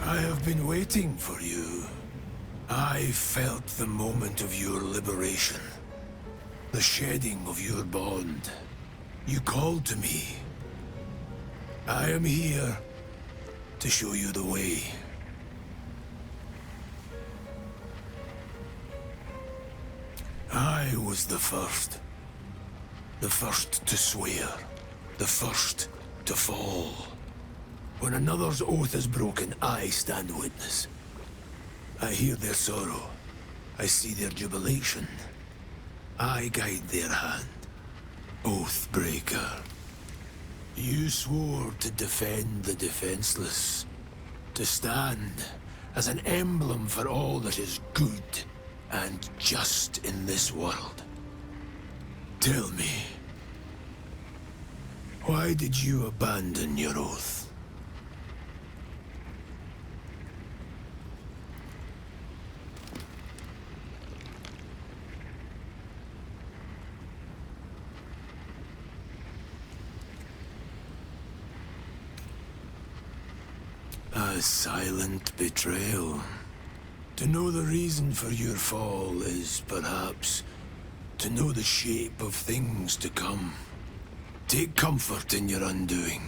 I have been waiting for you. I felt the moment of your liberation. The shedding of your bond. You called to me. I am here to show you the way. I was the first. The first to swear. The first to fall. When another's oath is broken, I stand witness. I hear their sorrow. I see their jubilation. I guide their hand. Oathbreaker. You swore to defend the defenseless. To stand as an emblem for all that is good and just in this world. Tell me, why did you abandon your oath? A silent betrayal. To know the reason for your fall is, perhaps, to know the shape of things to come. Take comfort in your undoing.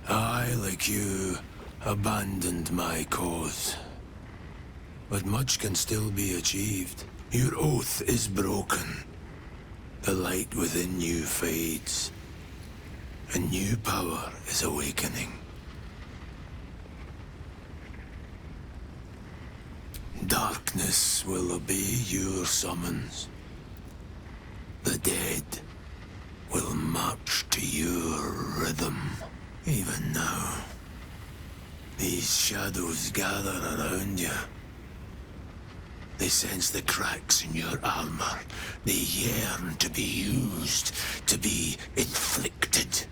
I, like you, abandoned my cause. But much can still be achieved. Your oath is broken. The light within you fades. A new power is awakening. Darkness will obey your summons. The dead will march to your rhythm. Even now, these shadows gather around you. They sense the cracks in your armor. They yearn to be used, to be inflicted.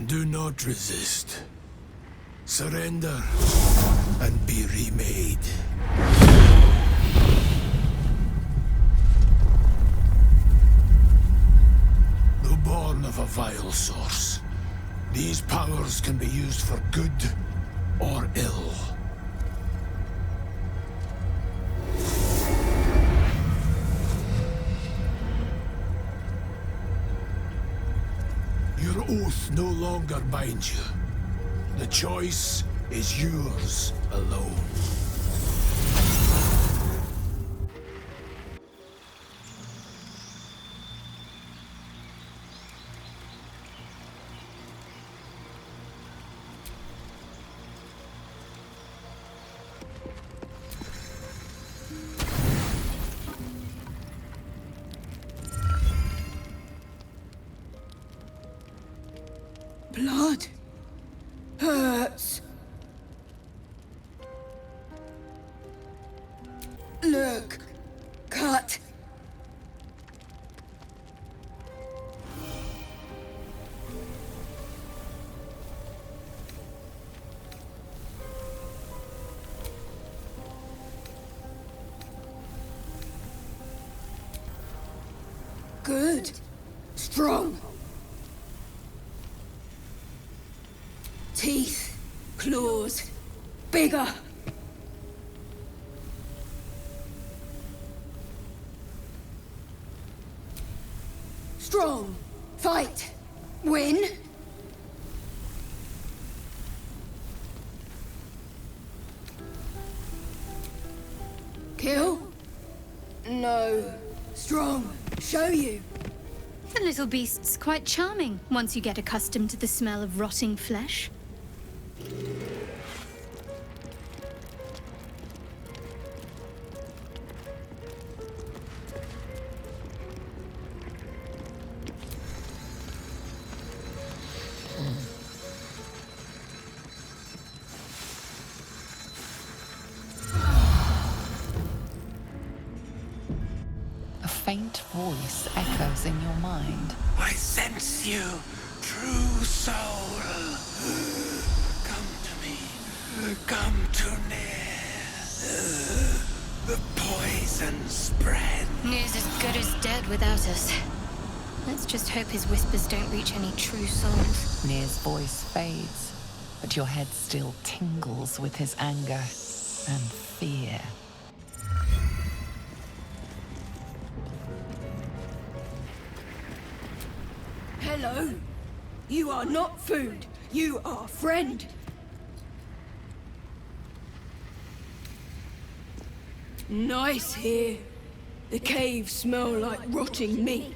Do not resist. Surrender and be remade. Though born of a vile source, these powers can be used for good or ill. Your oath no longer binds you. The choice is yours alone. Blood hurts. Look, cut. Good. Strong. Teeth, claws, bigger. Strong, fight, win. Kill? No. Strong, show you. The little beast's quite charming once you get accustomed to the smell of rotting flesh. A faint voice echoes in your mind. I sense you, true soul. Come to me. Come to Neres. The poison poison spread. Neres as good as dead without us. Let's just hope his whispers don't reach any true souls. Nere's voice fades, but your head still tingles with his anger and fear. Hello. You are not food. You are friend. Nice here. The caves smell like rotting meat.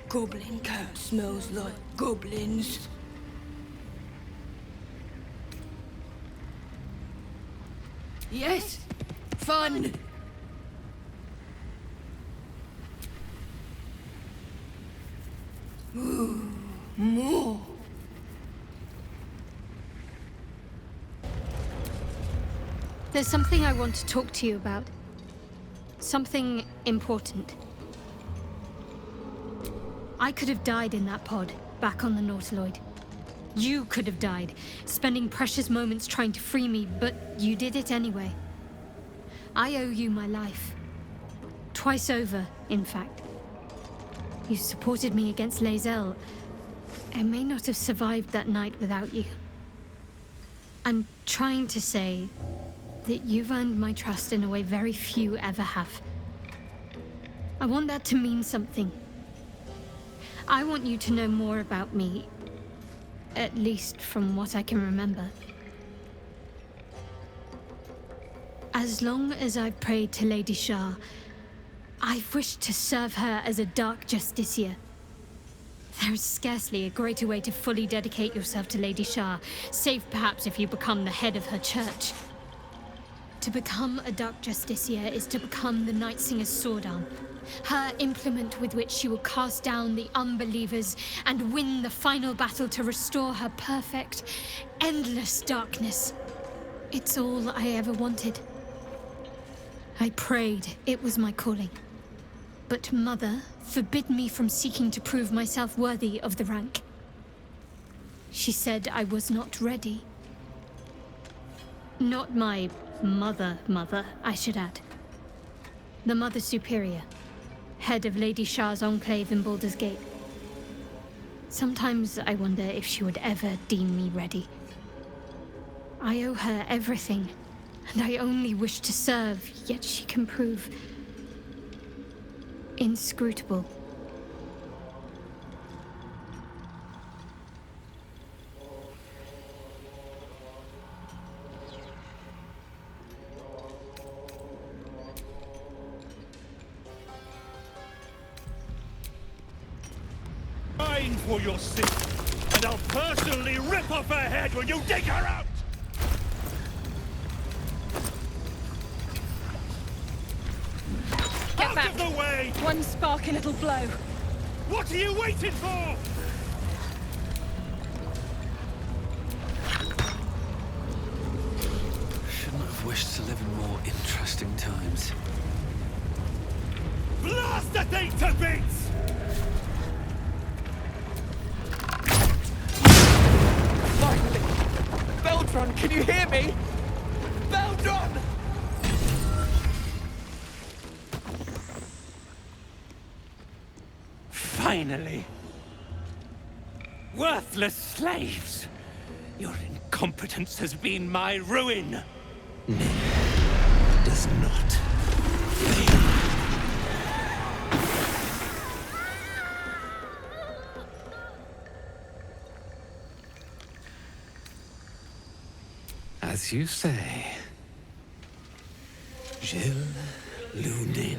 Goblin cat smells like goblins. Yes, fun. Ooh, more. There's something I want to talk to you about. Something important. I could have died in that pod, back on the Nautiloid. You could have died, spending precious moments trying to free me, but you did it anyway. I owe you my life. Twice over, in fact. You supported me against Lae'zel. I may not have survived that night without you. I'm trying to say that you've earned my trust in a way very few ever have. I want that to mean something. I want you to know more about me, at least from what I can remember. As long as I've prayed to Lady Shah, I've wished to serve her as a Dark Justiciar. There is scarcely a greater way to fully dedicate yourself to Lady Shah, save perhaps if you become the head of her church. To become a Dark Justiciar is to become the Night Singer's sword arm, her implement with which she will cast down the unbelievers and win the final battle to restore her perfect, endless darkness. It's all I ever wanted. I prayed it was my calling. But Mother forbid me from seeking to prove myself worthy of the rank. She said I was not ready. Not my mother, I should add. The Mother Superior, head of Lady Shah's enclave in Baldur's Gate. Sometimes I wonder if she would ever deem me ready. I owe her everything, and I only wish to serve, yet she can prove inscrutable. For your sin, and I'll personally rip off her head when you dig her out! Get out back! Of the way! One spark and it'll blow. What are you waiting for? Shouldn't have wished to live in more interesting times. Blast the thing to bits! Beldron, can you hear me? Beldron! Finally! Worthless slaves! Your incompetence has been my ruin! Does not fail. As you say, Gil Lunin.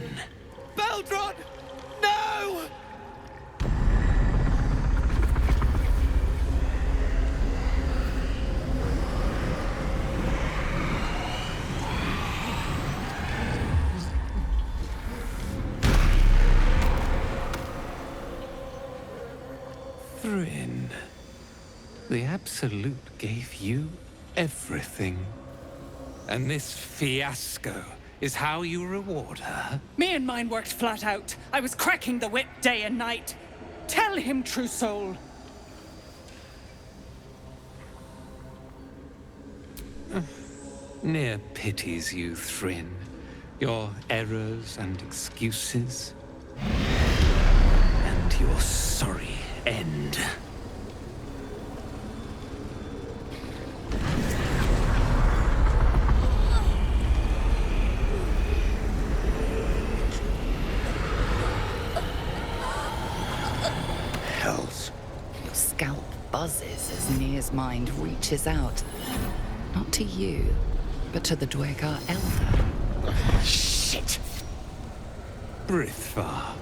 Beldron! No! Thrin, the Absolute gave you everything. And this fiasco is how you reward her? Me and mine worked flat out. I was cracking the whip day and night. Tell him, true soul. Near pities you, Thrin. Your errors and excuses. And your sorry end. Hells. Your scalp buzzes as Nere's mind reaches out. Not to you, but to the Dwegar Elder. Shit! Brithvar,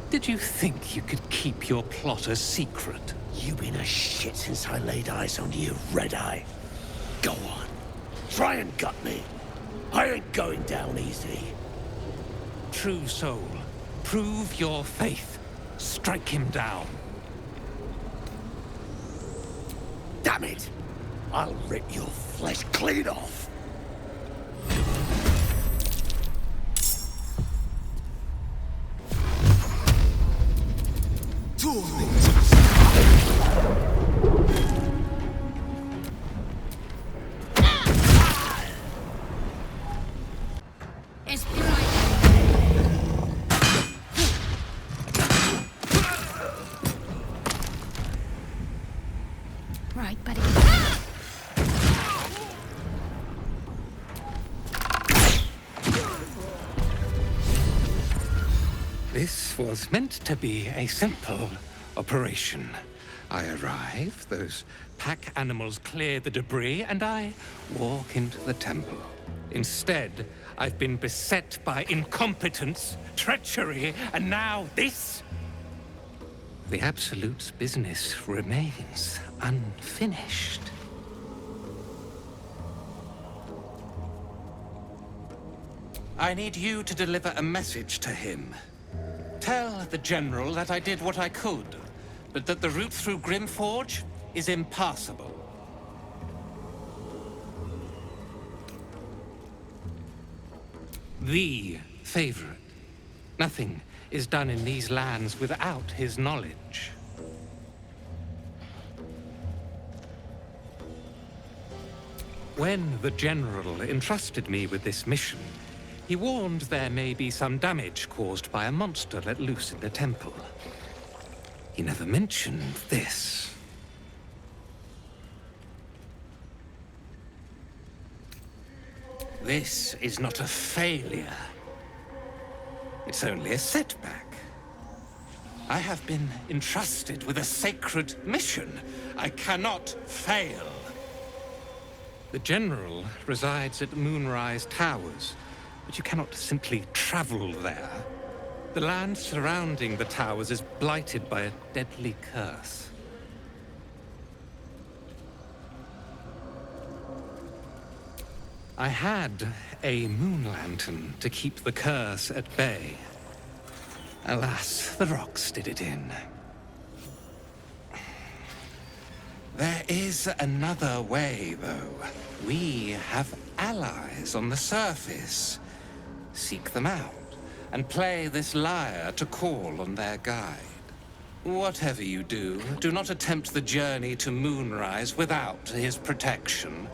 did you think you could keep your plot a secret? You've been a shit since I laid eyes on you, Red Eye. Go on. Try and gut me. I ain't going down easy. True soul, prove your faith. Strike him down. Damn it! I'll rip your flesh clean off! Right, buddy. This was meant to be a simple operation. I arrive, those pack animals clear the debris, and I walk into the temple. Instead, I've been beset by incompetence, treachery, and now this? The Absolute's business remains unfinished. I need you to deliver a message to him. Tell the General that I did what I could, but that the route through Grimforge is impassable. The favorite. Nothing is done in these lands without his knowledge. When the General entrusted me with this mission, he warned there may be some damage caused by a monster let loose in the temple. He never mentioned this. This is not a failure. It's only a setback. I have been entrusted with a sacred mission. I cannot fail. The General resides at Moonrise Towers, but you cannot simply travel there. The land surrounding the towers is blighted by a deadly curse. I had a moon lantern to keep the curse at bay. Alas, the rocks did it in. There is another way, though. We have allies on the surface. Seek them out, and play this lyre to call on their guide. Whatever you do, do not attempt the journey to Moonrise without his protection.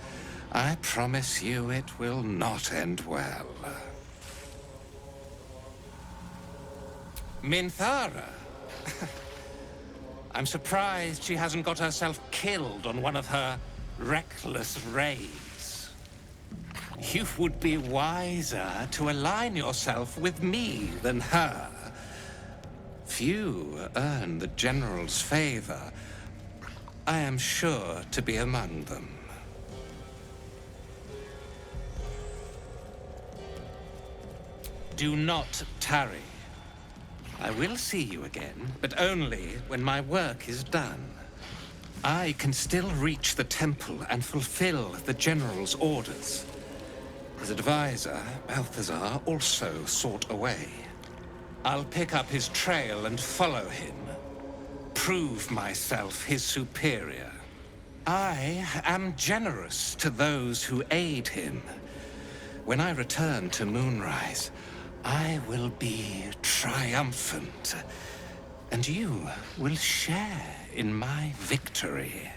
I promise you it will not end well. Minthara? I'm surprised she hasn't got herself killed on one of her reckless raids. You would be wiser to align yourself with me than her. Few earn the General's favor. I am sure to be among them. Do not tarry. I will see you again, but only when my work is done. I can still reach the temple and fulfill the General's orders. His advisor, Balthazar, also sought away. I'll pick up his trail and follow him. Prove myself his superior. I am generous to those who aid him. When I return to Moonrise, I will be triumphant, and you will share in my victory.